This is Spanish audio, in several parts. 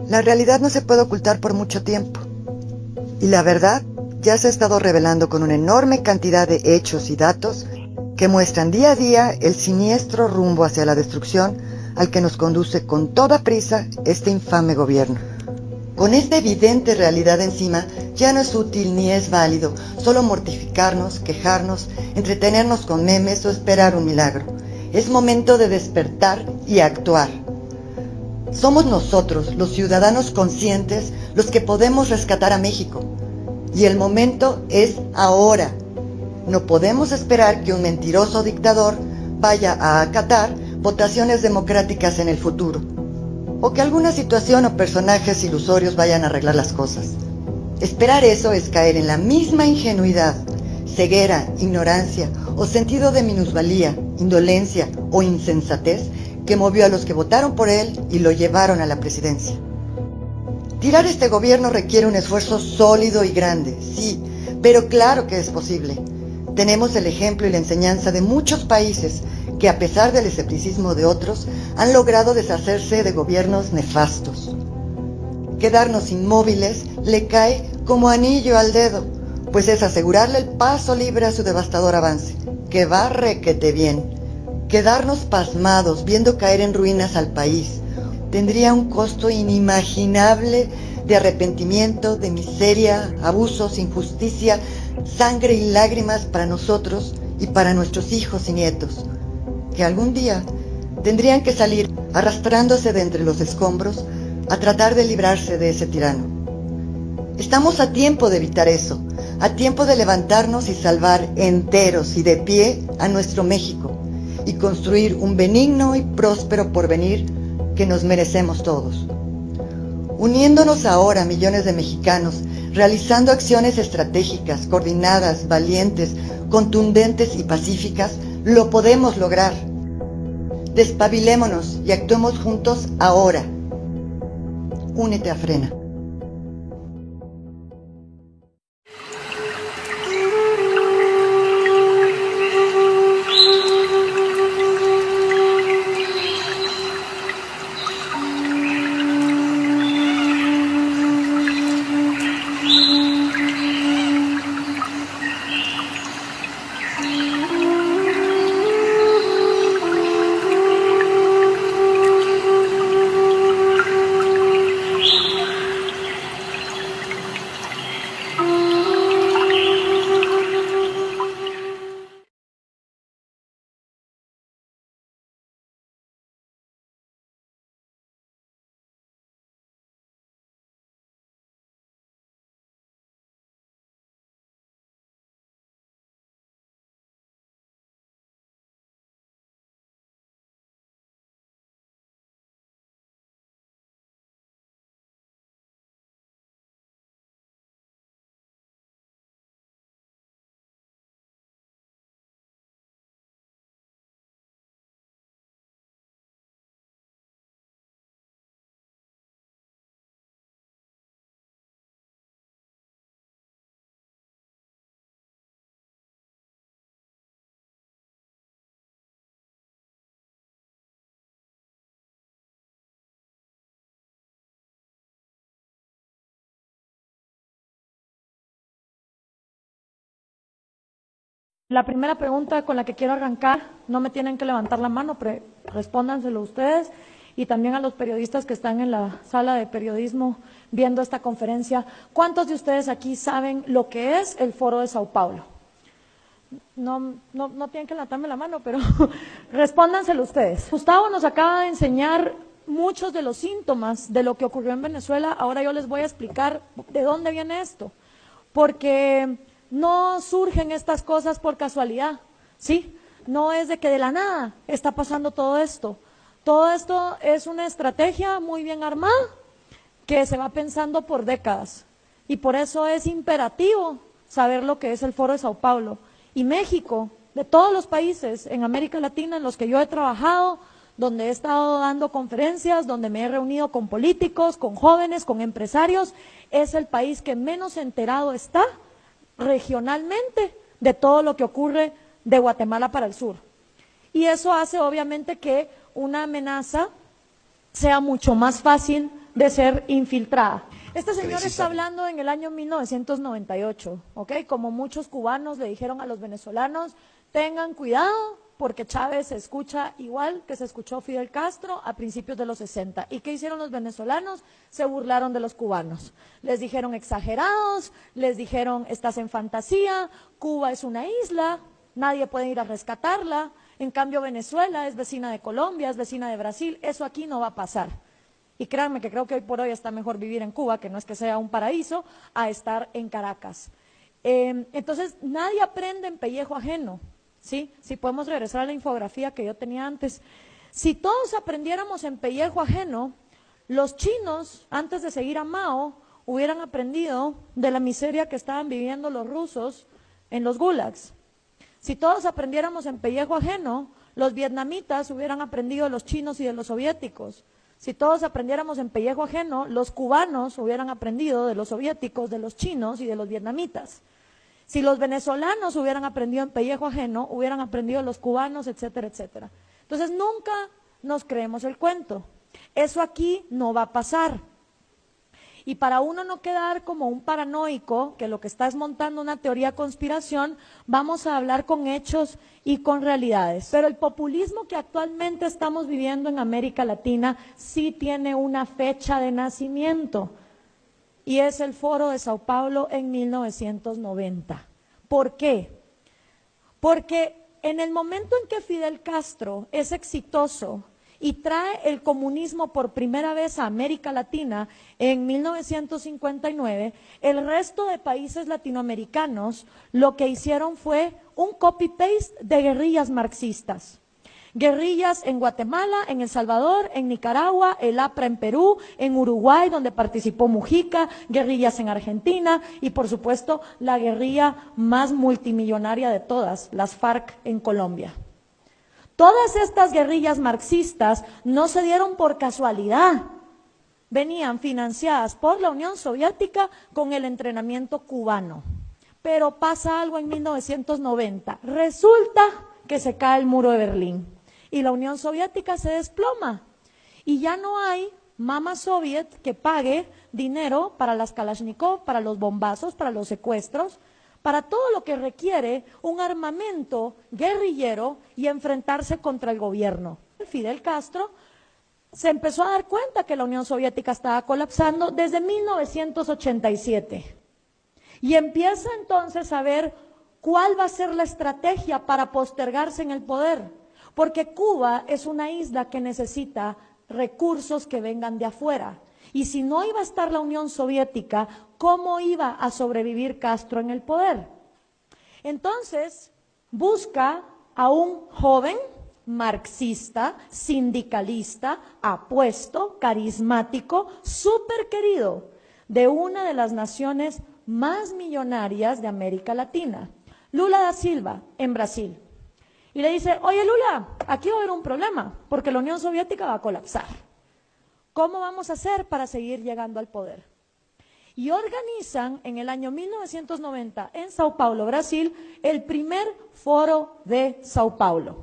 La realidad no se puede ocultar por mucho tiempo. Y la verdad ya se ha estado revelando con una enorme cantidad de hechos y datos que muestran día a día el siniestro rumbo hacia la destrucción al que nos conduce con toda prisa este infame gobierno. Con esta evidente realidad encima, ya no es útil ni es válido solo mortificarnos, quejarnos, entretenernos con memes o esperar un milagro. Es momento de despertar y actuar. Somos nosotros, los ciudadanos conscientes, los que podemos rescatar a México. Y el momento es ahora. No podemos esperar que un mentiroso dictador vaya a acatar votaciones democráticas en el futuro, o que alguna situación o personajes ilusorios vayan a arreglar las cosas. Esperar eso es caer en la misma ingenuidad, ceguera, ignorancia o sentido de minusvalía, indolencia o insensatez que movió a los que votaron por él y lo llevaron a la presidencia. Tirar este gobierno requiere un esfuerzo sólido y grande, sí, pero claro que es posible. Tenemos el ejemplo y la enseñanza de muchos países que, a pesar del escepticismo de otros, han logrado deshacerse de gobiernos nefastos. Quedarnos inmóviles le cae como anillo al dedo, pues es asegurarle el paso libre a su devastador avance, que va requete bien. Quedarnos pasmados viendo caer en ruinas al país tendría un costo inimaginable de arrepentimiento, de miseria, abusos, injusticia, sangre y lágrimas para nosotros y para nuestros hijos y nietos, que algún día tendrían que salir arrastrándose de entre los escombros a tratar de librarse de ese tirano. Estamos a tiempo de evitar eso, a tiempo de levantarnos y salvar enteros y de pie a nuestro México y construir un benigno y próspero porvenir que nos merecemos todos. Uniéndonos ahora millones de mexicanos, realizando acciones estratégicas, coordinadas, valientes, contundentes y pacíficas, lo podemos lograr. Despabilémonos y actuemos juntos ahora. Únete a Frena. La primera pregunta con la que quiero arrancar, no me tienen que levantar la mano, respóndanselo ustedes y también a los periodistas que están en la sala de periodismo viendo esta conferencia. ¿Cuántos de ustedes aquí saben lo que es el Foro de Sao Paulo? No tienen que levantarme la mano, pero respóndanselo ustedes. Gustavo nos acaba de enseñar muchos de los síntomas de lo que ocurrió en Venezuela. Ahora yo les voy a explicar de dónde viene esto, porque no surgen estas cosas por casualidad, ¿sí? No es de que de la nada está pasando todo esto. Todo esto es una estrategia muy bien armada que se va pensando por décadas. Y por eso es imperativo saber lo que es el Foro de Sao Paulo. Y México, de todos los países en América Latina en los que yo he trabajado, donde he estado dando conferencias, donde me he reunido con políticos, con jóvenes, con empresarios, es el país que menos enterado está regionalmente de todo lo que ocurre de Guatemala para el sur. Y eso hace obviamente que una amenaza sea mucho más fácil de ser infiltrada. Este señor está hablando en el año 1998, ¿ok? Como muchos cubanos le dijeron a los venezolanos, tengan cuidado porque Chávez se escucha igual que se escuchó Fidel Castro a principios de los 60. ¿Y qué hicieron los venezolanos? Se burlaron de los cubanos. Les dijeron exagerados, les dijeron estás en fantasía, Cuba es una isla, nadie puede ir a rescatarla, en cambio Venezuela es vecina de Colombia, es vecina de Brasil, eso aquí no va a pasar. Y créanme que creo que hoy por hoy está mejor vivir en Cuba, que no es que sea un paraíso, a estar en Caracas. Entonces, nadie aprende en pellejo ajeno, ¿sí? Si podemos regresar a la infografía que yo tenía antes. Si todos aprendiéramos en pellejo ajeno, los chinos, antes de seguir a Mao, hubieran aprendido de la miseria que estaban viviendo los rusos en los gulags. Si todos aprendiéramos en pellejo ajeno, los vietnamitas hubieran aprendido de los chinos y de los soviéticos. Si todos aprendiéramos en pellejo ajeno, los cubanos hubieran aprendido de los soviéticos, de los chinos y de los vietnamitas. Si los venezolanos hubieran aprendido en pellejo ajeno, hubieran aprendido de los cubanos, etcétera, etcétera. Entonces nunca nos creemos el cuento. Eso aquí no va a pasar. Y para uno no quedar como un paranoico, que lo que está es montando una teoría de conspiración, vamos a hablar con hechos y con realidades. Pero el populismo que actualmente estamos viviendo en América Latina sí tiene una fecha de nacimiento, y es el Foro de Sao Paulo en 1990. ¿Por qué? Porque en el momento en que Fidel Castro es exitoso y trae el comunismo por primera vez a América Latina en 1959, el resto de países latinoamericanos lo que hicieron fue un copy-paste de guerrillas marxistas. Guerrillas en Guatemala, en El Salvador, en Nicaragua, el APRA en Perú, en Uruguay, donde participó Mujica, guerrillas en Argentina y, por supuesto, la guerrilla más multimillonaria de todas, las FARC en Colombia. Todas estas guerrillas marxistas no se dieron por casualidad, venían financiadas por la Unión Soviética con el entrenamiento cubano. Pero pasa algo en 1990, resulta que se cae el muro de Berlín y la Unión Soviética se desploma y ya no hay mama soviet que pague dinero para las Kalashnikov, para los bombazos, para los secuestros, para todo lo que requiere un armamento guerrillero y enfrentarse contra el gobierno. Fidel Castro se empezó a dar cuenta que la Unión Soviética estaba colapsando desde 1987 y empieza entonces a ver cuál va a ser la estrategia para postergarse en el poder, porque Cuba es una isla que necesita recursos que vengan de afuera. Y si no iba a estar la Unión Soviética, ¿cómo iba a sobrevivir Castro en el poder? Entonces, busca a un joven marxista, sindicalista, apuesto, carismático, súper querido, de una de las naciones más millonarias de América Latina, Lula da Silva, en Brasil. Y le dice, oye Lula, aquí va a haber un problema, porque la Unión Soviética va a colapsar. ¿Cómo vamos a hacer para seguir llegando al poder? Y organizan en el año 1990 en Sao Paulo, Brasil, el primer foro de Sao Paulo.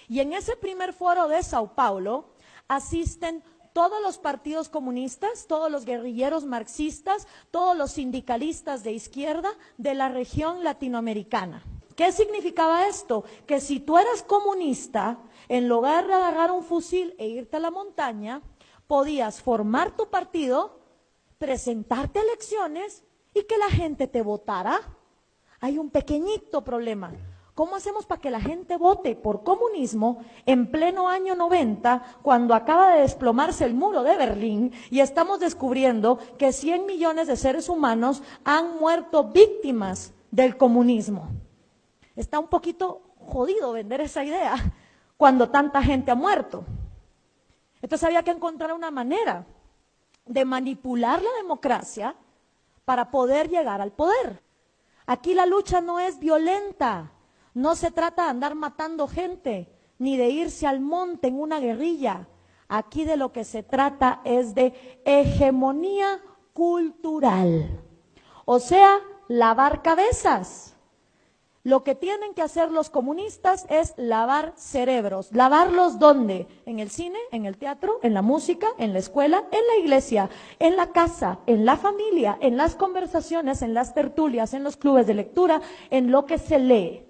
Y en ese primer foro de Sao Paulo asisten todos los partidos comunistas, todos los guerrilleros marxistas, todos los sindicalistas de izquierda de la región latinoamericana. ¿Qué significaba esto? Que si tú eras comunista, en lugar de agarrar un fusil e irte a la montaña, podías formar tu partido, presentarte a elecciones y que la gente te votara. Hay un pequeñito problema. ¿Cómo hacemos para que la gente vote por comunismo en pleno año 90, cuando acaba de desplomarse el muro de Berlín y estamos descubriendo que 100 millones de seres humanos han muerto víctimas del comunismo? Está un poquito jodido vender esa idea cuando tanta gente ha muerto. Entonces había que encontrar una manera de manipular la democracia para poder llegar al poder. Aquí la lucha no es violenta, no se trata de andar matando gente, ni de irse al monte en una guerrilla. Aquí de lo que se trata es de hegemonía cultural, o sea, lavar cabezas. Lo que tienen que hacer los comunistas es lavar cerebros. ¿Lavarlos dónde? En el cine, en el teatro, en la música, en la escuela, en la iglesia, en la casa, en la familia, en las conversaciones, en las tertulias, en los clubes de lectura, en lo que se lee.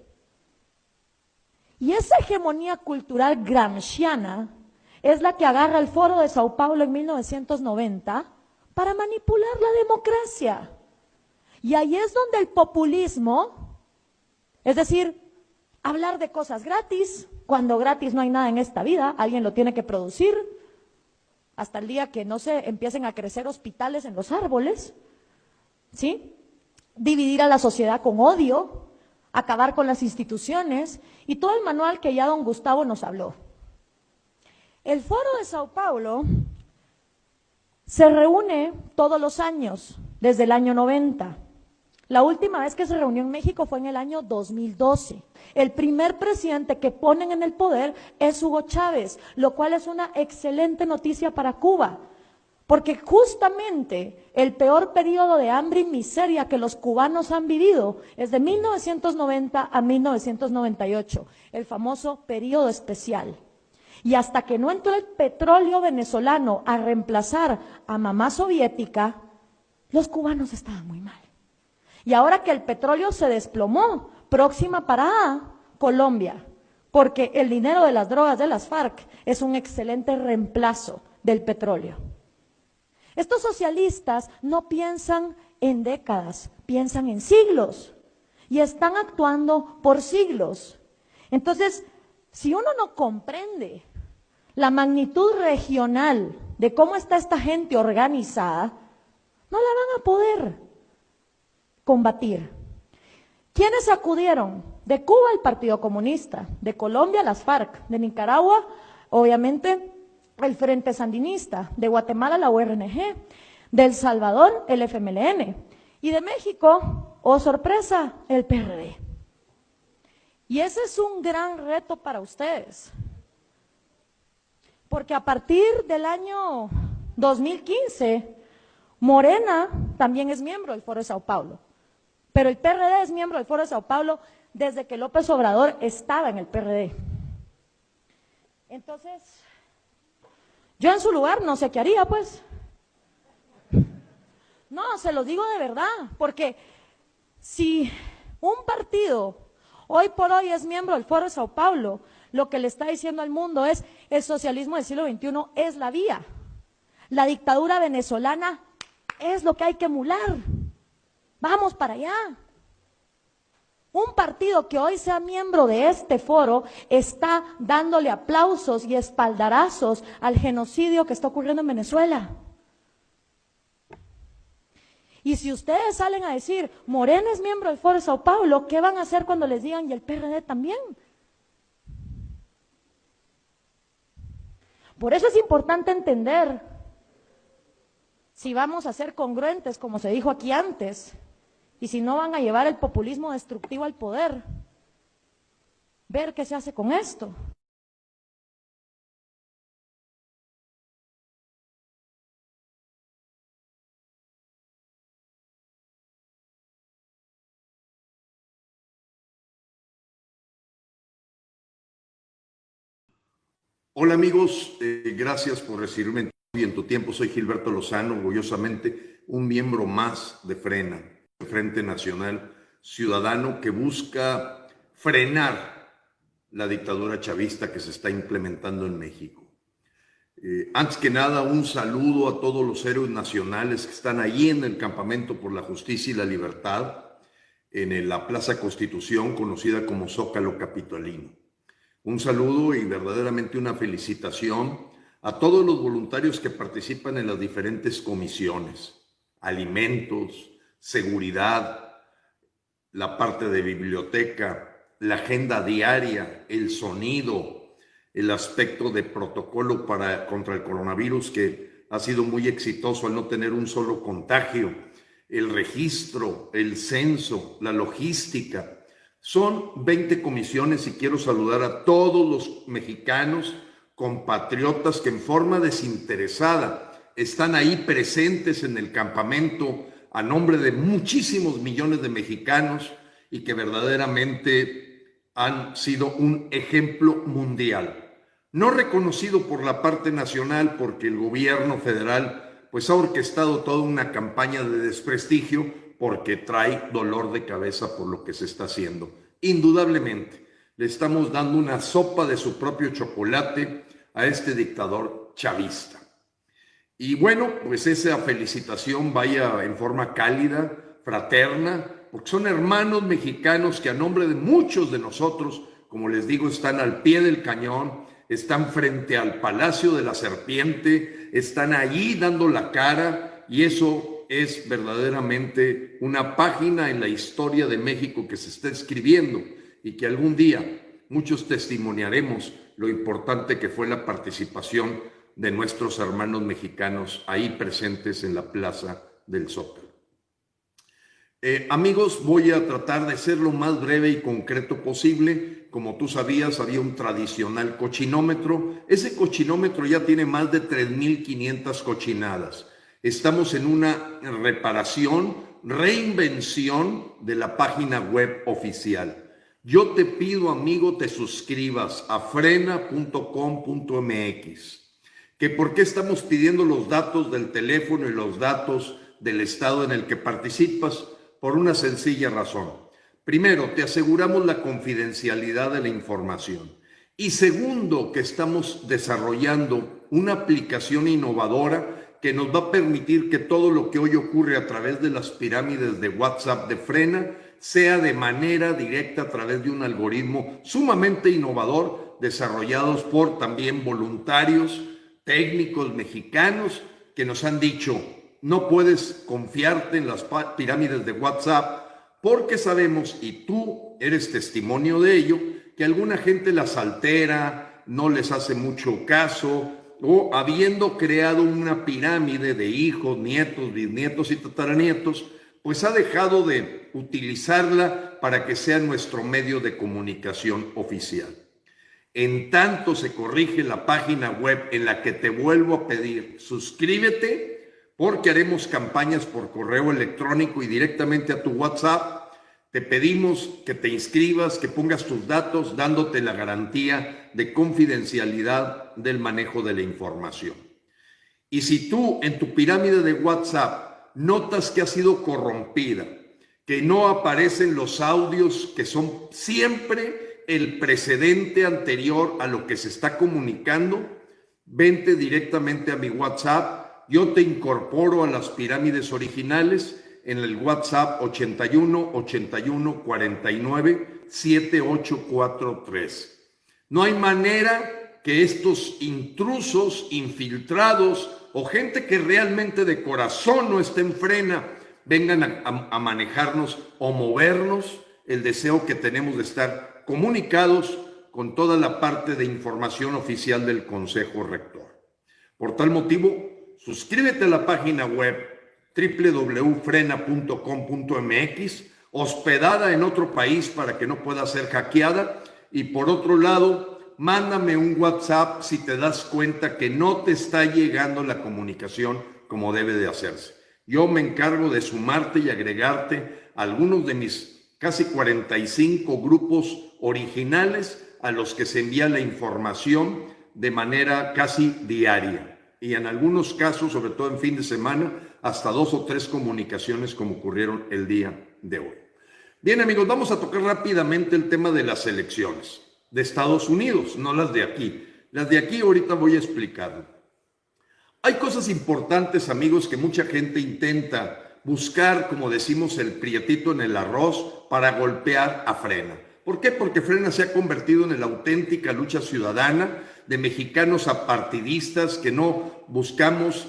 Y esa hegemonía cultural gramsciana es la que agarra el Foro de Sao Paulo en 1990 para manipular la democracia. Y ahí es donde el populismo, es decir, hablar de cosas gratis, cuando gratis no hay nada en esta vida, alguien lo tiene que producir, hasta el día que no se empiecen a crecer hospitales en los árboles, ¿sí? Dividir a la sociedad con odio, acabar con las instituciones y todo el manual que ya don Gustavo nos habló. El Foro de Sao Paulo se reúne todos los años, desde el año 90. La última vez que se reunió en México fue en el año 2012. El primer presidente que ponen en el poder es Hugo Chávez, lo cual es una excelente noticia para Cuba, porque justamente el peor periodo de hambre y miseria que los cubanos han vivido es de 1990 a 1998, el famoso periodo especial. Y hasta que no entró el petróleo venezolano a reemplazar a mamá soviética, los cubanos estaban muy mal. Y ahora que el petróleo se desplomó, próxima parada, Colombia, porque el dinero de las drogas de las FARC es un excelente reemplazo del petróleo. Estos socialistas no piensan en décadas, piensan en siglos y están actuando por siglos. Entonces, si uno no comprende la magnitud regional de cómo está esta gente organizada, no la van a poder combatir. ¿Quiénes acudieron? De Cuba el Partido Comunista, de Colombia las FARC, de Nicaragua obviamente el Frente Sandinista, de Guatemala la URNG, de El Salvador el FMLN y de México, oh sorpresa, el PRD. Y ese es un gran reto para ustedes, porque a partir del año 2015, Morena también es miembro del Foro de Sao Paulo. Pero el PRD es miembro del Foro de Sao Paulo desde que López Obrador estaba en el PRD. Entonces, yo en su lugar no sé qué haría, pues. No, se lo digo de verdad, porque si un partido hoy por hoy es miembro del Foro de Sao Paulo, lo que le está diciendo al mundo es: el socialismo del siglo XXI es la vía. La dictadura venezolana es lo que hay que emular. Vamos para allá. Un partido que hoy sea miembro de este foro está dándole aplausos y espaldarazos al genocidio que está ocurriendo en Venezuela. Y si ustedes salen a decir, Morena es miembro del Foro de Sao Paulo, ¿qué van a hacer cuando les digan y el PRD también? Por eso es importante entender, si vamos a ser congruentes, como se dijo aquí antes, y si no van a llevar el populismo destructivo al poder, ver qué se hace con esto. Hola amigos, gracias por recibirme en tu tiempo. Soy Gilberto Lozano, orgullosamente un miembro más de FRENA, Frente Nacional Ciudadano, que busca frenar la dictadura chavista que se está implementando en México. Antes que nada, un saludo a todos los héroes nacionales que están ahí en el Campamento por la Justicia y la Libertad, en la Plaza Constitución, conocida como Zócalo Capitolino. Un saludo y verdaderamente una felicitación a todos los voluntarios que participan en las diferentes comisiones: alimentos, seguridad, la parte de biblioteca, la agenda diaria, el sonido, el aspecto de protocolo contra el coronavirus, que ha sido muy exitoso al no tener un solo contagio, el registro, el censo, la logística. Son 20 comisiones y quiero saludar a todos los mexicanos, compatriotas que en forma desinteresada están ahí presentes en el campamento a nombre de muchísimos millones de mexicanos y que verdaderamente han sido un ejemplo mundial. No reconocido por la parte nacional porque el gobierno federal pues ha orquestado toda una campaña de desprestigio porque trae dolor de cabeza por lo que se está haciendo. Indudablemente, le estamos dando una sopa de su propio chocolate a este dictador chavista. Y bueno, pues esa felicitación vaya en forma cálida, fraterna, porque son hermanos mexicanos que a nombre de muchos de nosotros, como les digo, están al pie del cañón, están frente al Palacio de la Serpiente, están allí dando la cara, y eso es verdaderamente una página en la historia de México que se está escribiendo y que algún día muchos testimoniaremos lo importante que fue la participación de nuestros hermanos mexicanos ahí presentes en la Plaza del Zócalo. Amigos, voy a tratar de ser lo más breve y concreto posible. Como tú sabías, había un tradicional cochinómetro. Ese cochinómetro ya tiene más de 3,500 cochinadas. Estamos en una reparación, reinvención de la página web oficial. Yo te pido, amigo, te suscribas a frena.com.mx. ¿Que por qué estamos pidiendo los datos del teléfono y los datos del estado en el que participas? Por una sencilla razón. Primero, te aseguramos la confidencialidad de la información. Y segundo, que estamos desarrollando una aplicación innovadora que nos va a permitir que todo lo que hoy ocurre a través de las pirámides de WhatsApp de Frena sea de manera directa a través de un algoritmo sumamente innovador, desarrollados por también voluntarios, técnicos mexicanos que nos han dicho: no puedes confiarte en las pirámides de WhatsApp porque sabemos, y tú eres testimonio de ello, que alguna gente las altera, no les hace mucho caso, o habiendo creado una pirámide de hijos, nietos, bisnietos y tataranietos, pues ha dejado de utilizarla para que sea nuestro medio de comunicación oficial. En tanto se corrige la página web, en la que te vuelvo a pedir, suscríbete, porque haremos campañas por correo electrónico y directamente a tu WhatsApp. Te pedimos que te inscribas, que pongas tus datos, dándote la garantía de confidencialidad del manejo de la información. Y si tú en tu pirámide de WhatsApp notas que ha sido corrompida, que no aparecen los audios que son siempre el precedente anterior a lo que se está comunicando, vente directamente a mi WhatsApp. Yo te incorporo a las pirámides originales en el WhatsApp 81 81 49 7843. No hay manera que estos intrusos, infiltrados o gente que realmente de corazón no esté en Frena vengan a manejarnos o movernos el deseo que tenemos de estar comunicados con toda la parte de información oficial del Consejo Rector. Por tal motivo, suscríbete a la página web www.frena.com.mx, hospedada en otro país para que no pueda ser hackeada. Y por otro lado, mándame un WhatsApp si te das cuenta que no te está llegando la comunicación como debe de hacerse. Yo me encargo de sumarte y agregarte a algunos de mis casi 45 grupos originales a los que se envía la información de manera casi diaria. Y en algunos casos, sobre todo en fin de semana, hasta 2 o 3 comunicaciones como ocurrieron el día de hoy. Bien, amigos, vamos a tocar rápidamente el tema de las elecciones de Estados Unidos, no las de aquí. Las de aquí ahorita voy a explicarlo. Hay cosas importantes, amigos, que mucha gente intenta buscar, como decimos, el prietito en el arroz para golpear a Frena. ¿Por qué? Porque Frena se ha convertido en la auténtica lucha ciudadana de mexicanos apartidistas que no buscamos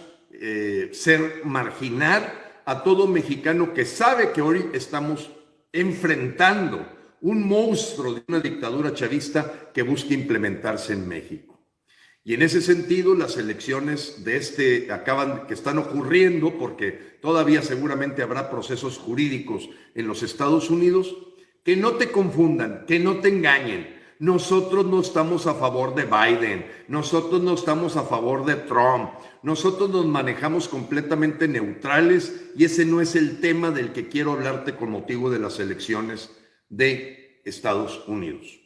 marginar a todo mexicano que sabe que hoy estamos enfrentando un monstruo de una dictadura chavista que busca implementarse en México. Y en ese sentido, las elecciones de que están ocurriendo, porque todavía seguramente habrá procesos jurídicos en los Estados Unidos, que no te confundan, que no te engañen. Nosotros no estamos a favor de Biden, nosotros no estamos a favor de Trump, nosotros nos manejamos completamente neutrales y ese no es el tema del que quiero hablarte con motivo de las elecciones de Estados Unidos.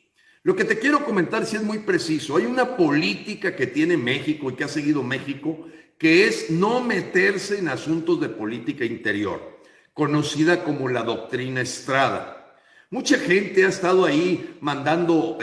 Lo que te quiero comentar, si es muy preciso, hay una política que tiene México y que ha seguido México, que es no meterse en asuntos de política interior, conocida como la doctrina Estrada. Mucha gente ha estado ahí mandando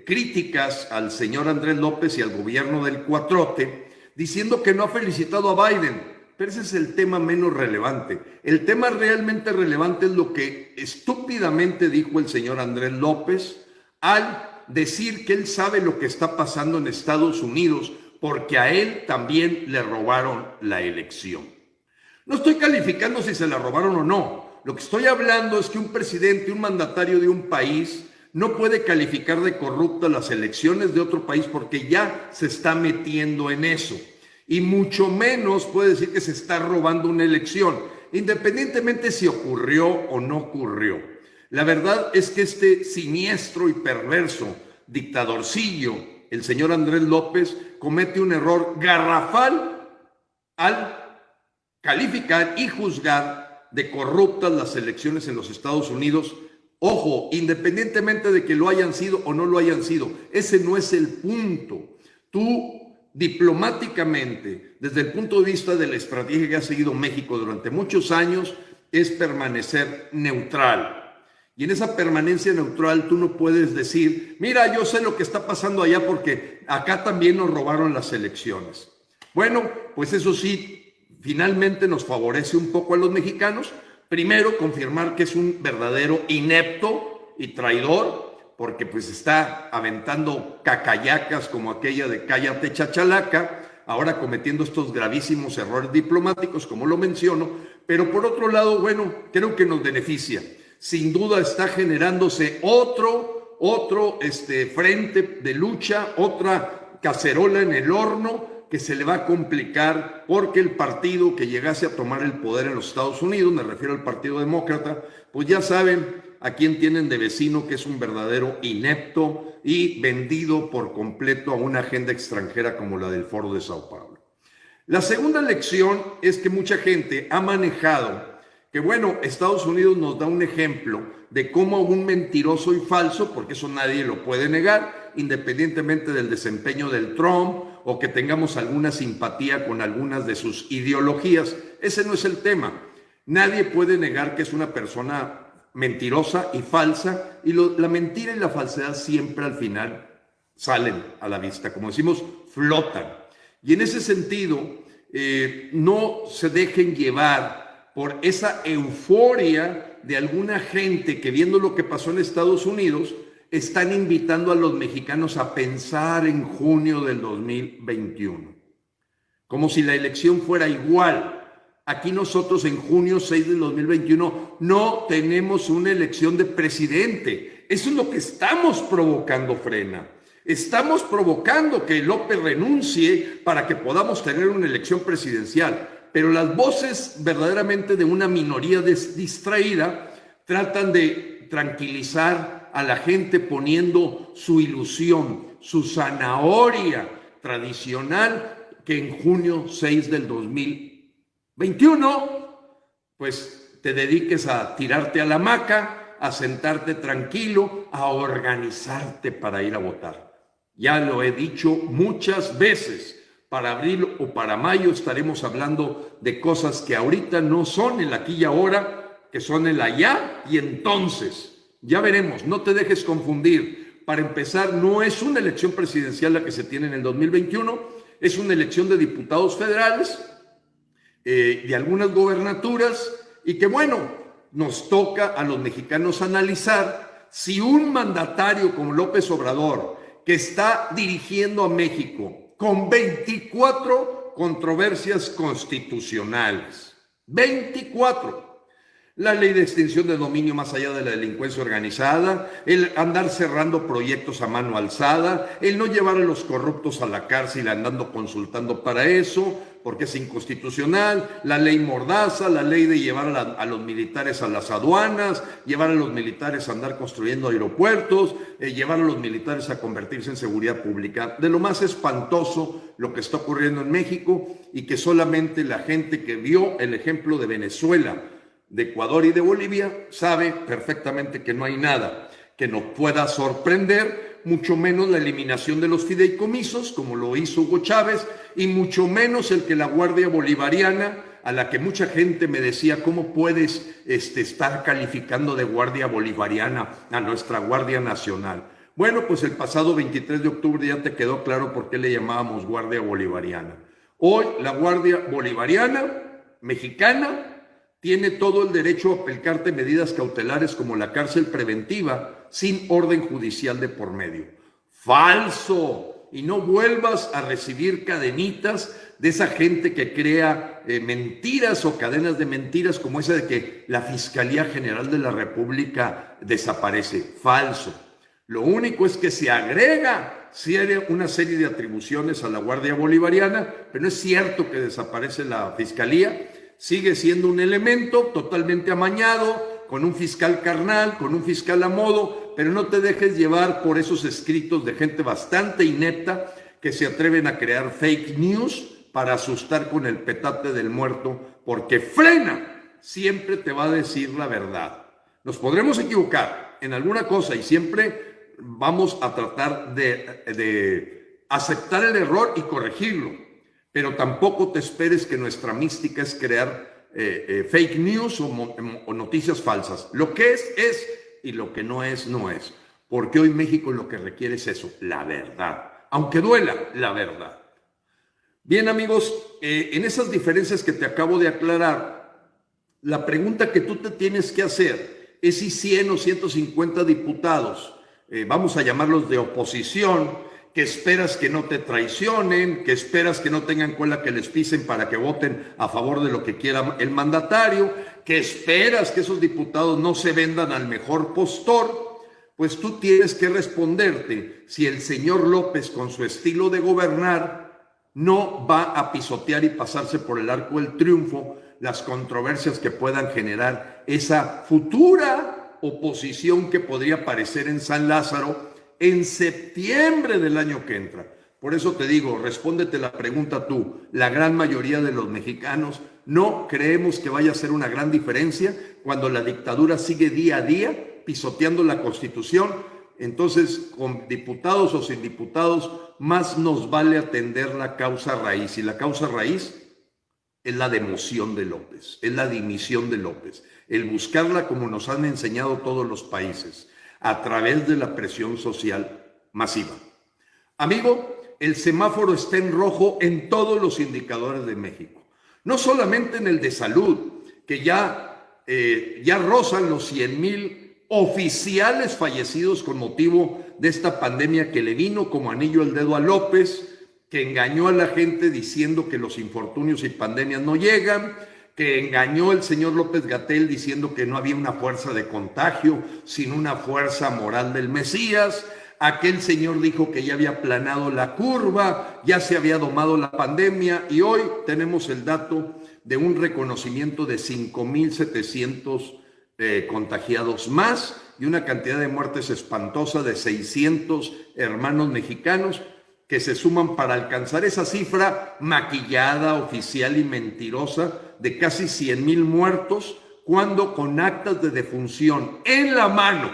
críticas al señor Andrés López y al gobierno del Cuatrote, diciendo que no ha felicitado a Biden, pero ese es el tema menos relevante. El tema realmente relevante es lo que estúpidamente dijo el señor Andrés López al decir que él sabe lo que está pasando en Estados Unidos porque a él también le robaron la elección. No estoy calificando si se la robaron o no. Lo que estoy hablando es que un presidente, un mandatario de un país no puede calificar de corruptas las elecciones de otro país porque ya se está metiendo en eso. Y mucho menos puede decir que se está robando una elección, independientemente si ocurrió o no ocurrió. La verdad es que este siniestro y perverso dictadorcillo, el señor Andrés López, comete un error garrafal al calificar y juzgar de corruptas las elecciones en los Estados Unidos. Ojo, independientemente de que lo hayan sido o no lo hayan sido, ese no es el punto. Tú, diplomáticamente, desde el punto de vista de la estrategia que ha seguido México durante muchos años, es permanecer neutral. Y en esa permanencia neutral tú no puedes decir, mira, yo sé lo que está pasando allá porque acá también nos robaron las elecciones. Bueno, pues eso sí, finalmente nos favorece un poco a los mexicanos. Primero, confirmar que es un verdadero inepto y traidor, porque pues está aventando cacayacas como aquella de cállate chachalaca, ahora cometiendo estos gravísimos errores diplomáticos, como lo menciono, pero por otro lado, bueno, creo que nos beneficia. Sin duda está generándose otro frente de lucha, otra cacerola en el horno que se le va a complicar porque el partido que llegase a tomar el poder en los Estados Unidos, me refiero al Partido Demócrata, pues ya saben a quién tienen de vecino, que es un verdadero inepto y vendido por completo a una agenda extranjera como la del Foro de Sao Paulo. La segunda lección es que mucha gente ha manejado que bueno, Estados Unidos nos da un ejemplo de cómo un mentiroso y falso, porque eso nadie lo puede negar, independientemente del desempeño del Trump o que tengamos alguna simpatía con algunas de sus ideologías, ese no es el tema. Nadie puede negar que es una persona mentirosa y falsa, y la mentira y la falsedad siempre al final salen a la vista, como decimos, flotan. Y en ese sentido, no se dejen llevar por esa euforia de alguna gente que viendo lo que pasó en Estados Unidos, están invitando a los mexicanos a pensar en junio del 2021. Como si la elección fuera igual. Aquí nosotros en junio 6 del 2021 no tenemos una elección de presidente. Eso es lo que estamos provocando, Frena. Estamos provocando que López renuncie para que podamos tener una elección presidencial. Pero las voces verdaderamente de una minoría distraída tratan de tranquilizar a la gente poniendo su ilusión, su zanahoria tradicional, que en junio 6 del 2021, pues te dediques a tirarte a la hamaca, a sentarte tranquilo, a organizarte para ir a votar. Ya lo he dicho muchas veces. Para abril o para mayo estaremos hablando de cosas que ahorita no son el aquí y ahora, que son el allá y entonces. Ya veremos, no te dejes confundir. Para empezar, no es una elección presidencial la que se tiene en el 2021, es una elección de diputados federales, de algunas gobernaturas, y que bueno, nos toca a los mexicanos analizar si un mandatario como López Obrador, que está dirigiendo a México, con 24 controversias constitucionales. 24. La ley de extinción de dominio más allá de la delincuencia organizada, el andar cerrando proyectos a mano alzada, el no llevar a los corruptos a la cárcel andando consultando para eso, porque es inconstitucional, la ley Mordaza, la ley de llevar a los militares a las aduanas, llevar a los militares a andar construyendo aeropuertos, llevar a los militares a convertirse en seguridad pública. De lo más espantoso lo que está ocurriendo en México y que solamente la gente que vio el ejemplo de Venezuela de Ecuador y de Bolivia, sabe perfectamente que no hay nada que nos pueda sorprender, mucho menos la eliminación de los fideicomisos, como lo hizo Hugo Chávez, y mucho menos el que la Guardia Bolivariana, a la que mucha gente me decía, ¿cómo puedes estar calificando de Guardia Bolivariana a nuestra Guardia Nacional? Bueno, pues el pasado 23 de octubre ya te quedó claro por qué le llamábamos Guardia Bolivariana. Hoy la Guardia Bolivariana mexicana tiene todo el derecho a aplicarte medidas cautelares como la cárcel preventiva sin orden judicial de por medio. ¡Falso! Y no vuelvas a recibir cadenitas de esa gente que crea mentiras o cadenas de mentiras como esa de que la Fiscalía General de la República desaparece. Falso. Lo único es que se agrega una serie de atribuciones a la Guardia Bolivariana, pero no es cierto que desaparece la Fiscalía. Sigue siendo un elemento totalmente amañado, con un fiscal carnal, con un fiscal a modo, pero no te dejes llevar por esos escritos de gente bastante inepta que se atreven a crear fake news para asustar con el petate del muerto, porque frena, siempre te va a decir la verdad. Nos podremos equivocar en alguna cosa y siempre vamos a tratar de aceptar el error y corregirlo. Pero tampoco te esperes que nuestra mística es crear fake news o noticias falsas. Lo que es, y lo que no es, no es. Porque hoy México lo que requiere es eso, la verdad. Aunque duela, la verdad. Bien, amigos, en esas diferencias que te acabo de aclarar, la pregunta que tú te tienes que hacer es si 100 o 150 diputados, vamos a llamarlos de oposición, que esperas que no te traicionen, que esperas que no tengan cola que les pisen para que voten a favor de lo que quiera el mandatario, que esperas que esos diputados no se vendan al mejor postor, pues tú tienes que responderte si el señor López, con su estilo de gobernar, no va a pisotear y pasarse por el arco del triunfo las controversias que puedan generar esa futura oposición que podría aparecer en San Lázaro en septiembre del año que entra. Por eso te digo, respóndete la pregunta tú. La gran mayoría de los mexicanos no creemos que vaya a ser una gran diferencia cuando la dictadura sigue día a día pisoteando la Constitución. Entonces, con diputados o sin diputados, más nos vale atender la causa raíz. Y la causa raíz es la democión de López, es la dimisión de López, el buscarla como nos han enseñado todos los países, a través de la presión social masiva. Amigo, el semáforo está en rojo en todos los indicadores de México. No solamente en el de salud, que ya rozan los 100,000 oficiales fallecidos con motivo de esta pandemia que le vino como anillo al dedo a López, que engañó a la gente diciendo que los infortunios y pandemias no llegan, que engañó el señor López-Gatell diciendo que no había una fuerza de contagio, sino una fuerza moral del Mesías. Aquel señor dijo que ya había aplanado la curva, ya se había domado la pandemia, y hoy tenemos el dato de un reconocimiento de 5,700 contagiados más y una cantidad de muertes espantosa de 600 hermanos mexicanos que se suman para alcanzar esa cifra maquillada, oficial y mentirosa de casi 100,000 muertos, cuando con actas de defunción en la mano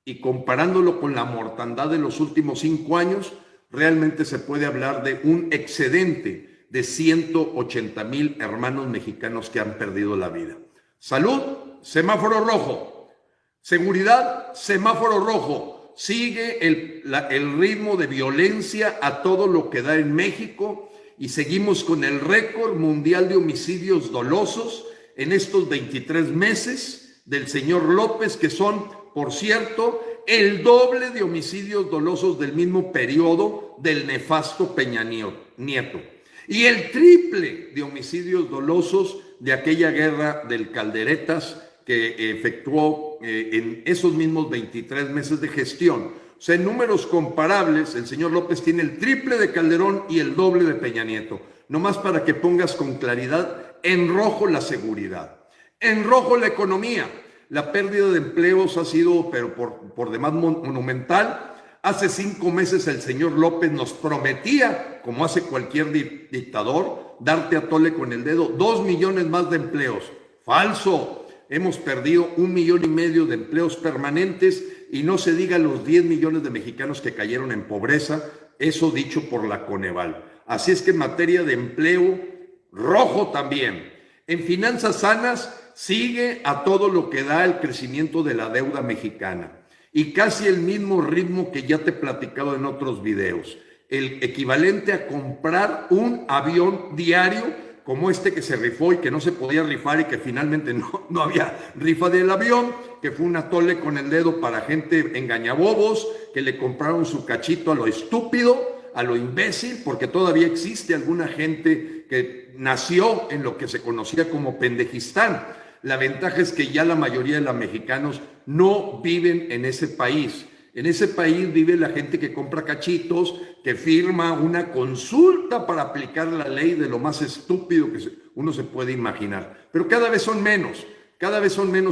y comparándolo con la mortandad de los últimos 5 años, realmente se puede hablar de un excedente de 180,000 hermanos mexicanos que han perdido la vida. Salud, semáforo rojo. Seguridad, semáforo rojo. Sigue el ritmo de violencia a todo lo que da en México y seguimos con el récord mundial de homicidios dolosos en estos 23 meses del señor López, que son, por cierto, el doble de homicidios dolosos del mismo periodo del nefasto Peña Nieto y el triple de homicidios dolosos de aquella guerra del Calderetas que efectuó en esos mismos 23 meses de gestión. O sea, en números comparables, el señor López tiene el triple de Calderón y el doble de Peña Nieto. Nomás para que pongas con claridad, en rojo la seguridad, en rojo la economía. La pérdida de empleos ha sido, pero por demás monumental. Hace 5 meses el señor López nos prometía, como hace cualquier dictador, darte a tole con el dedo 2 millones más de empleos. Falso. hemos perdido 1,5 millones de empleos permanentes y no se diga los 10 millones de mexicanos que cayeron en pobreza, eso dicho por la Coneval. Así es que en materia de empleo, rojo también. En finanzas sanas sigue a todo lo que da el crecimiento de la deuda mexicana y casi el mismo ritmo que ya te he platicado en otros videos. El equivalente a comprar un avión diario como este que se rifó y que no se podía rifar y que finalmente no había rifa del avión, que fue un atole con el dedo para gente engañabobos, que le compraron su cachito a lo estúpido, a lo imbécil, porque todavía existe alguna gente que nació en lo que se conocía como Pendejistán. La ventaja es que ya la mayoría de los mexicanos no viven en ese país. En ese país vive la gente que compra cachitos, que firma una consulta para aplicar la ley de lo más estúpido que uno se puede imaginar. Pero cada vez son menos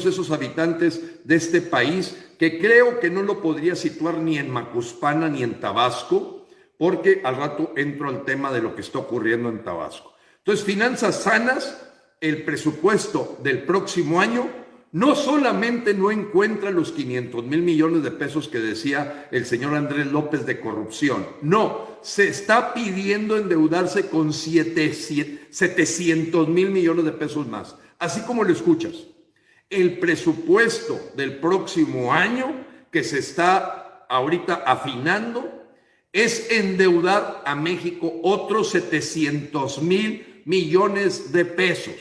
esos habitantes de este país, que creo que no lo podría situar ni en Macuspana ni en Tabasco, porque al rato entro al tema de lo que está ocurriendo en Tabasco. Entonces, finanzas sanas, el presupuesto del próximo año no solamente no encuentra los 500,000 millones de pesos que decía el señor Andrés López de corrupción, no, se está pidiendo endeudarse con 700,000 millones de pesos más, así como lo escuchas. El presupuesto del próximo año que se está ahorita afinando es endeudar a México otros 700,000 millones de pesos.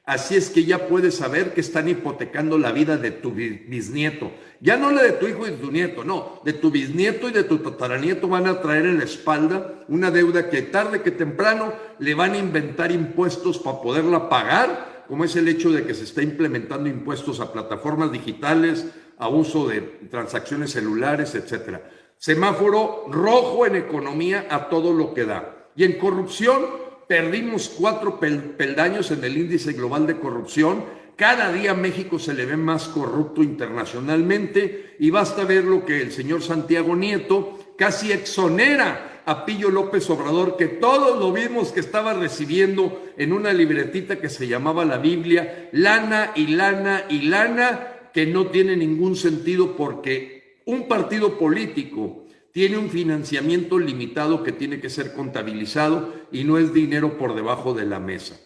Así es que ya puedes saber que están hipotecando la vida de tu bisnieto. Ya no la de tu hijo y de tu nieto, no. De tu bisnieto y de tu tataranieto van a traer en la espalda una deuda que tarde que temprano le van a inventar impuestos para poderla pagar, como es el hecho de que se está implementando impuestos a plataformas digitales, a uso de transacciones celulares, etc. Semáforo rojo en economía a todo lo que da. Y en corrupción, perdimos 4 peldaños en el índice global de corrupción. Cada día México se le ve más corrupto internacionalmente y basta ver lo que el señor Santiago Nieto casi exonera a Pillo López Obrador, que todos lo vimos que estaba recibiendo en una libretita que se llamaba la Biblia, lana y lana y lana, que no tiene ningún sentido porque un partido político tiene un financiamiento limitado que tiene que ser contabilizado y no es dinero por debajo de la mesa.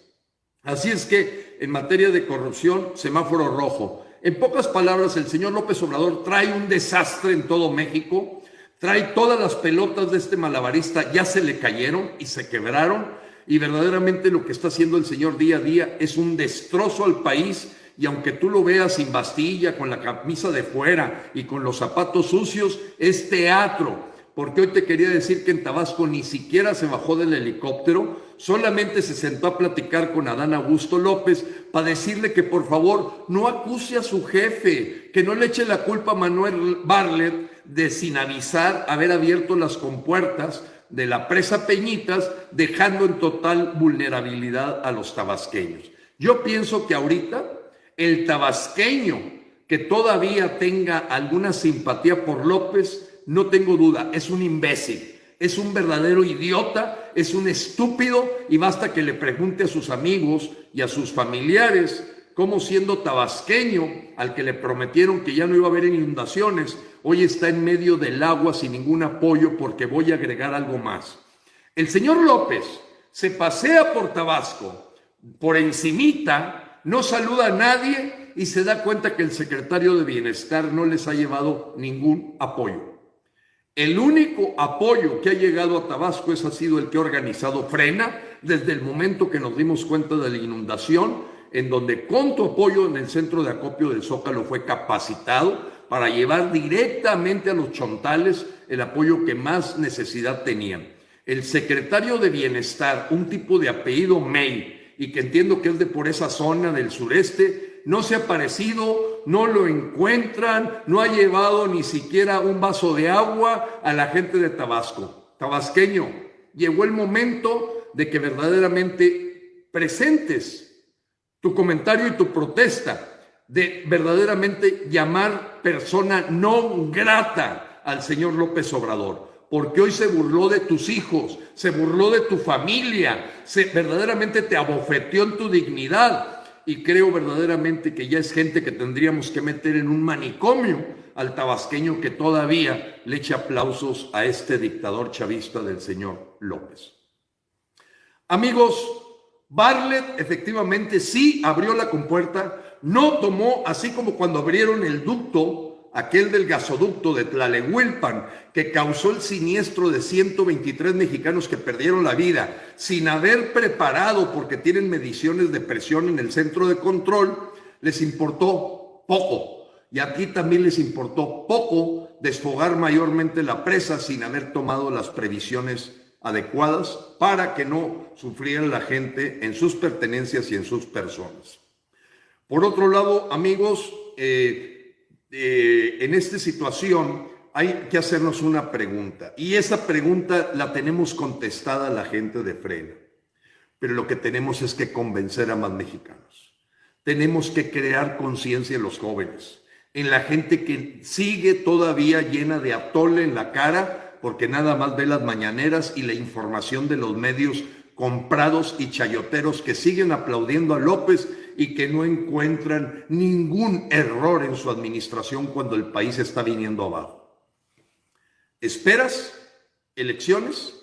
Así es que en materia de corrupción, semáforo rojo. En pocas palabras, el señor López Obrador trae un desastre en todo México, trae todas las pelotas de este malabarista, ya se le cayeron y se quebraron, y verdaderamente lo que está haciendo el señor día a día es un destrozo al país. Y aunque tú lo veas sin bastilla, con la camisa de fuera y con los zapatos sucios, es teatro. Porque hoy te quería decir que en Tabasco ni siquiera se bajó del helicóptero, solamente se sentó a platicar con Adán Augusto López para decirle que por favor no acuse a su jefe, que no le eche la culpa a Manuel Bartlett de sin avisar haber abierto las compuertas de la presa Peñitas, dejando en total vulnerabilidad a los tabasqueños. Yo pienso que ahorita el tabasqueño que todavía tenga alguna simpatía por López, no tengo duda, es un imbécil, es un verdadero idiota, es un estúpido, y basta que le pregunte a sus amigos y a sus familiares cómo, siendo tabasqueño, al que le prometieron que ya no iba a haber inundaciones, hoy está en medio del agua sin ningún apoyo. Porque voy a agregar algo más. El señor López se pasea por Tabasco, por encimita, no saluda a nadie y se da cuenta que el secretario de Bienestar no les ha llevado ningún apoyo. El único apoyo que ha llegado a Tabasco ha sido el que ha organizado Frena desde el momento que nos dimos cuenta de la inundación, en donde con tu apoyo en el centro de acopio del Zócalo fue capacitado para llevar directamente a los chontales el apoyo que más necesidad tenían. El secretario de Bienestar, un tipo de apellido May, y que entiendo que es de por esa zona del sureste, no se ha aparecido, no lo encuentran, no ha llevado ni siquiera un vaso de agua a la gente de Tabasco. Tabasqueño, llegó el momento de que verdaderamente presentes tu comentario y tu protesta, de verdaderamente llamar persona no grata al señor López Obrador. Porque hoy se burló de tus hijos, se burló de tu familia, verdaderamente te abofeteó en tu dignidad. y creo verdaderamente que ya es gente que tendríamos que meter en un manicomio al tabasqueño que todavía le echa aplausos a este dictador chavista del señor López. Amigos, Bartlett efectivamente sí abrió la compuerta, no tomó, así como cuando abrieron el ducto, aquel del gasoducto de Tlalehulpan, que causó el siniestro de 123 mexicanos que perdieron la vida, sin haber preparado, porque tienen mediciones de presión en el centro de control, les importó poco. Y aquí también les importó poco desfogar mayormente la presa sin haber tomado las previsiones adecuadas para que no sufriera la gente en sus pertenencias y en sus personas. Por otro lado, amigos, en esta situación hay que hacernos una pregunta, y esa pregunta la tenemos contestada la gente de Frena, pero lo que tenemos es que convencer a más mexicanos. Tenemos que crear conciencia en los jóvenes, en la gente que sigue todavía llena de atole en la cara, porque nada más ve las mañaneras y la información de los medios comprados y chayoteros que siguen aplaudiendo a López y que no encuentran ningún error en su administración cuando el país está viniendo abajo. ¿Esperas elecciones?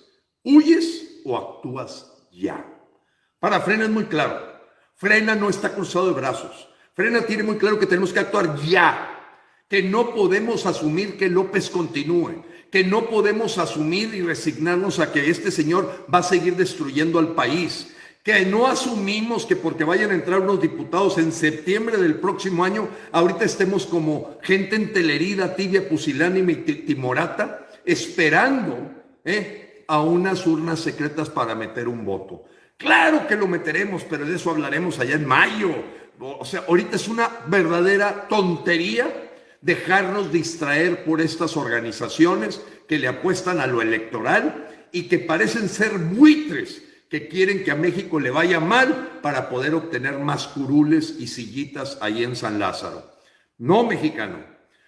¿Huyes o actúas ya? Para Frena es muy claro. Frena no está cruzado de brazos. Frena tiene muy claro que tenemos que actuar ya, que no podemos asumir que López continúe, que no podemos asumir y resignarnos a que este señor va a seguir destruyendo al país, que no asumimos que porque vayan a entrar unos diputados en septiembre del próximo año, ahorita estemos como gente entelerida, tibia, pusilánime y timorata, esperando a unas urnas secretas para meter un voto. Claro que lo meteremos, pero de eso hablaremos allá en mayo. O sea, ahorita es una verdadera tontería dejarnos distraer por estas organizaciones que le apuestan a lo electoral y que parecen ser buitres que quieren que a México le vaya mal para poder obtener más curules y sillitas ahí en San Lázaro. No, mexicano,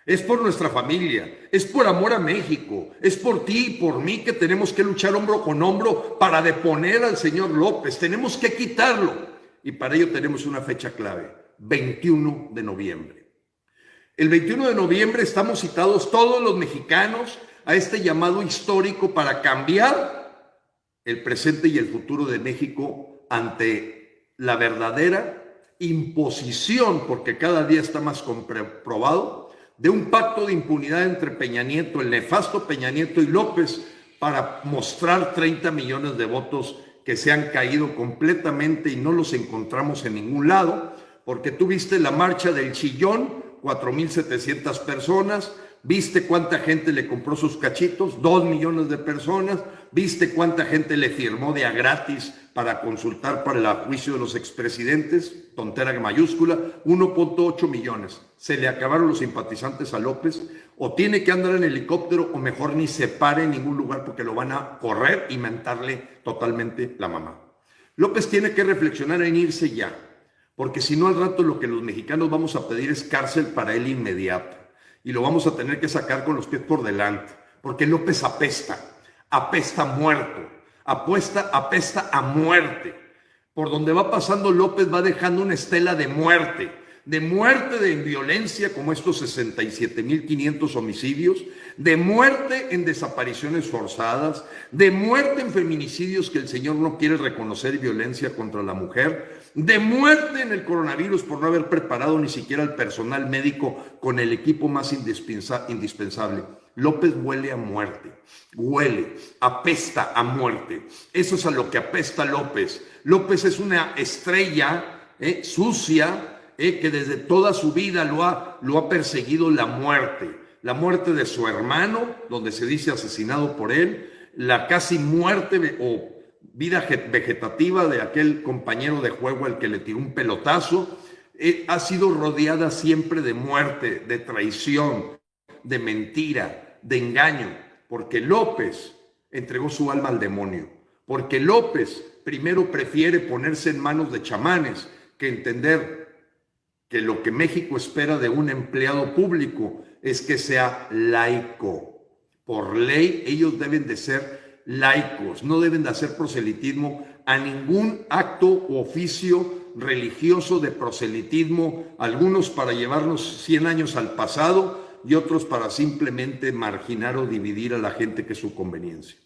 es por nuestra familia, es por amor a México, es por ti y por mí que tenemos que luchar hombro con hombro para deponer al señor López. Tenemos que quitarlo y para ello tenemos una fecha clave, 21 de noviembre. El 21 de noviembre estamos citados todos los mexicanos a este llamado histórico para cambiar el presente y el futuro de México ante la verdadera imposición, porque cada día está más comprobado, de un pacto de impunidad entre Peña Nieto, el nefasto Peña Nieto y López, para mostrar 30 millones de votos que se han caído completamente y no los encontramos en ningún lado, porque tú viste la marcha del Chillón, 4,700 personas, viste cuánta gente le compró sus cachitos, 2 millones de personas, viste cuánta gente le firmó de a gratis para consultar para el juicio de los expresidentes, tontera mayúscula, 1.8 millones. Se le acabaron los simpatizantes a López, o tiene que andar en helicóptero o mejor ni se pare en ningún lugar porque lo van a correr y mentarle totalmente la mamá. López tiene que reflexionar en irse ya, porque si no al rato lo que los mexicanos vamos a pedir es cárcel para él inmediato y lo vamos a tener que sacar con los pies por delante, porque López apesta a muerto, apesta a muerte. Por donde va pasando López va dejando una estela de muerte de violencia como estos 67,500 homicidios, de muerte en desapariciones forzadas, de muerte en feminicidios que el señor no quiere reconocer, violencia contra la mujer, de muerte en el coronavirus por no haber preparado ni siquiera al personal médico con el equipo más indispensable. López huele a muerte, apesta a muerte. Eso es a lo que apesta López. López es una estrella sucia, que desde toda su vida lo ha perseguido la muerte de su hermano, donde se dice asesinado por él, la casi muerte o vida vegetativa de aquel compañero de juego al que le tiró un pelotazo. Ha sido rodeada siempre de muerte, de traición, de mentira, de engaño, porque López entregó su alma al demonio, porque López primero prefiere ponerse en manos de chamanes que entender que lo que México espera de un empleado público es que sea laico. Por ley, ellos deben de ser laicos, no deben de hacer proselitismo a ningún acto u oficio religioso de proselitismo, algunos para llevarnos 100 años al pasado y otros para simplemente marginar o dividir a la gente que es su conveniencia.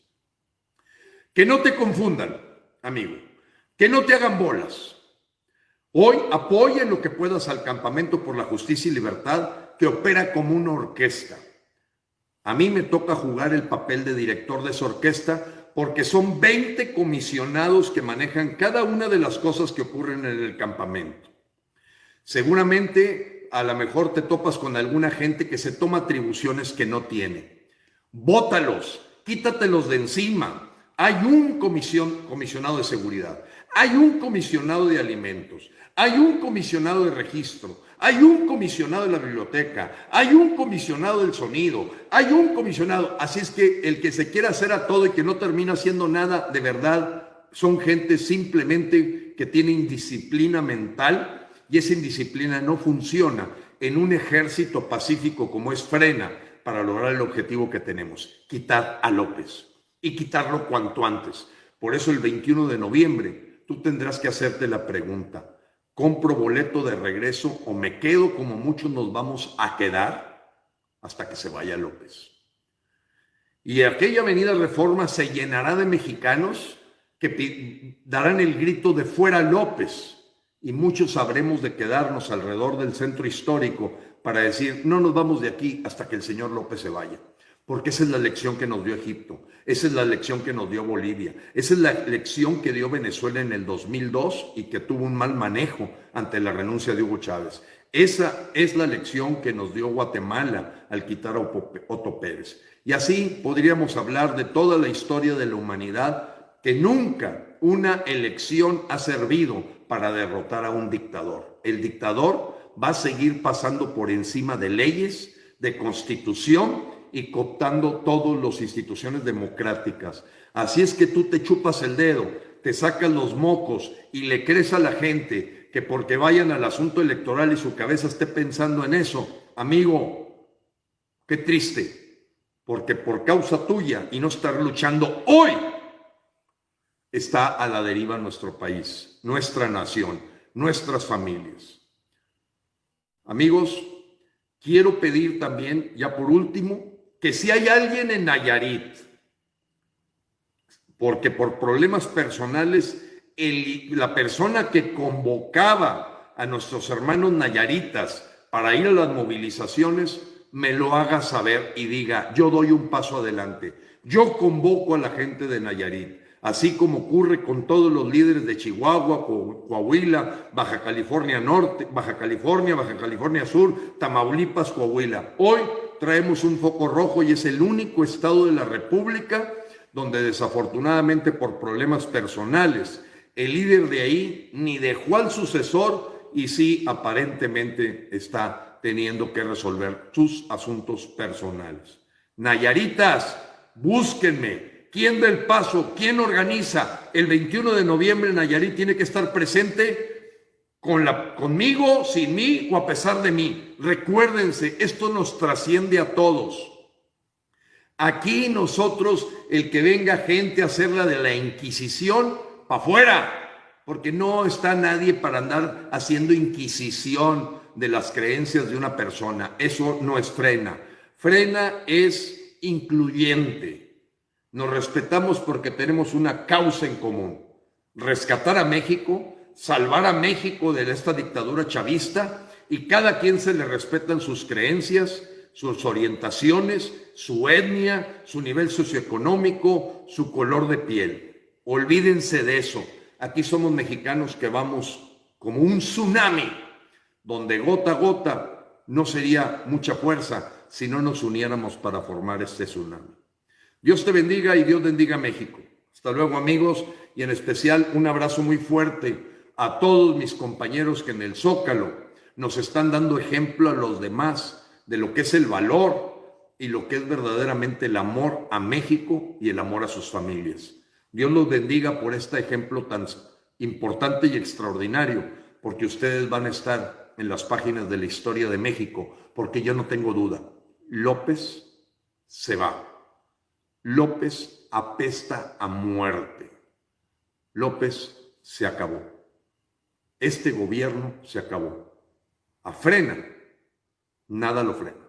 Que no te confundan, amigo, que no te hagan bolas. Hoy apoya en lo que puedas al Campamento por la Justicia y Libertad, que opera como una orquesta. A mí me toca jugar el papel de director de esa orquesta porque son 20 comisionados que manejan cada una de las cosas que ocurren en el campamento. Seguramente a lo mejor te topas con alguna gente que se toma atribuciones que no tiene. Bótalos, quítatelos de encima. Hay un comisionado de seguridad, hay un comisionado de alimentos, hay un comisionado de registro, hay un comisionado de la biblioteca, hay un comisionado del sonido, hay un comisionado. Así es que el que se quiera hacer a todo y que no termina haciendo nada, de verdad, son gente simplemente que tiene indisciplina mental, y esa indisciplina no funciona en un ejército pacífico como es Frena para lograr el objetivo que tenemos: quitar a López, y quitarlo cuanto antes. Por eso el 21 de noviembre tú tendrás que hacerte la pregunta: ¿compro boleto de regreso o me quedo como muchos nos vamos a quedar hasta que se vaya López? Y aquella avenida Reforma se llenará de mexicanos que darán el grito de fuera López, y muchos sabremos de quedarnos alrededor del centro histórico para decir: no nos vamos de aquí hasta que el señor López se vaya. Porque esa es la lección que nos dio Egipto, esa es la lección que nos dio Bolivia, esa es la lección que dio Venezuela en el 2002 y que tuvo un mal manejo ante la renuncia de Hugo Chávez. Esa es la lección que nos dio Guatemala al quitar a Otto Pérez. Y así podríamos hablar de toda la historia de la humanidad, que nunca una elección ha servido para derrotar a un dictador. El dictador va a seguir pasando por encima de leyes, de constitución, y cooptando todas las instituciones democráticas. Así es que tú te chupas el dedo, te sacas los mocos y le crees a la gente que porque vayan al asunto electoral y su cabeza esté pensando en eso. Amigo, qué triste, porque por causa tuya y no estar luchando hoy, está a la deriva nuestro país, nuestra nación, nuestras familias. Amigos, quiero pedir también, ya por último, que si hay alguien en Nayarit, porque por problemas personales, la persona que convocaba a nuestros hermanos nayaritas para ir a las movilizaciones, me lo haga saber y diga: yo doy un paso adelante, yo convoco a la gente de Nayarit, así como ocurre con todos los líderes de Chihuahua, Coahuila, Baja California Norte, Baja California Sur, Tamaulipas, Coahuila. Hoy traemos un foco rojo y es el único estado de la República donde desafortunadamente por problemas personales el líder de ahí ni dejó al sucesor y sí aparentemente está teniendo que resolver sus asuntos personales. Nayaritas, búsquenme. ¿Quién da el paso? ¿Quién organiza? El 21 de noviembre Nayarit tiene que estar presente conmigo, sin mí o a pesar de mí. Recuérdense, esto nos trasciende a todos. Aquí nosotros, el que venga gente a hacer la de la Inquisición, para afuera, porque no está nadie para andar haciendo inquisición de las creencias de una persona. Eso no es Frena. Frena es incluyente. Nos respetamos porque tenemos una causa en común: rescatar a México, salvar a México de esta dictadura chavista, y cada quien se le respetan sus creencias, sus orientaciones, su etnia, su nivel socioeconómico, su color de piel. Olvídense de eso. Aquí somos mexicanos que vamos como un tsunami, donde gota a gota no sería mucha fuerza si no nos uniéramos para formar este tsunami. Dios te bendiga y Dios bendiga a México. Hasta luego, amigos, y en especial un abrazo muy fuerte a todos mis compañeros que en el Zócalo nos están dando ejemplo a los demás de lo que es el valor y lo que es verdaderamente el amor a México y el amor a sus familias. Dios los bendiga por este ejemplo tan importante y extraordinario, porque ustedes van a estar en las páginas de la historia de México, porque yo no tengo duda, López se va. López apesta a muerte. López se acabó. este gobierno se acabó. A Frena, nada lo frena.